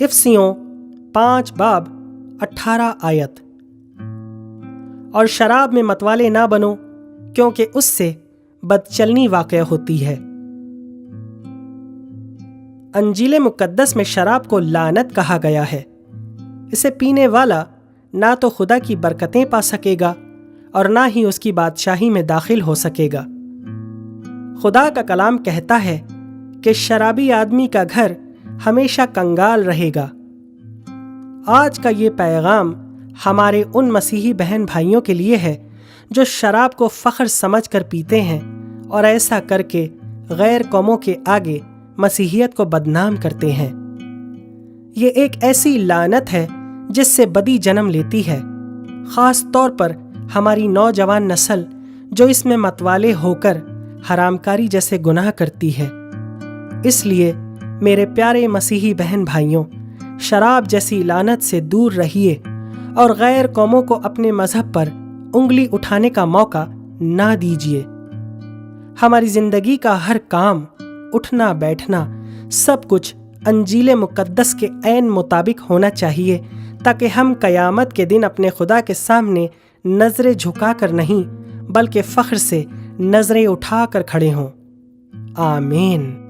افسیوں 5 باب 18 آیت۔ اور شراب میں متوالے نہ بنو کیونکہ اس سے بدچلنی واقع ہوتی ہے۔ انجیل مقدس میں شراب کو لعنت کہا گیا ہے۔ اسے پینے والا نہ تو خدا کی برکتیں پا سکے گا اور نہ ہی اس کی بادشاہی میں داخل ہو سکے گا۔ خدا کا کلام کہتا ہے کہ شرابی آدمی کا گھر ہمیشہ کنگال رہے گا۔ آج کا یہ پیغام ہمارے ان مسیحی بہن بھائیوں کے لیے ہے جو شراب کو فخر سمجھ کر پیتے ہیں اور ایسا کر کے غیر قوموں کے آگے مسیحیت کو بدنام کرتے ہیں۔ یہ ایک ایسی لعنت ہے جس سے بدی جنم لیتی ہے، خاص طور پر ہماری نوجوان نسل جو اس میں متوالے ہو کر حرام کاری جیسے گناہ کرتی ہے۔ اس لیے میرے پیارے مسیحی بہن بھائیوں، شراب جیسی لعنت سے دور رہیے اور غیر قوموں کو اپنے مذہب پر انگلی اٹھانے کا موقع نہ دیجیے۔ ہماری زندگی کا ہر کام، اٹھنا بیٹھنا، سب کچھ انجیل مقدس کے عین مطابق ہونا چاہیے تاکہ ہم قیامت کے دن اپنے خدا کے سامنے نظریں جھکا کر نہیں بلکہ فخر سے نظریں اٹھا کر کھڑے ہوں۔ آمین۔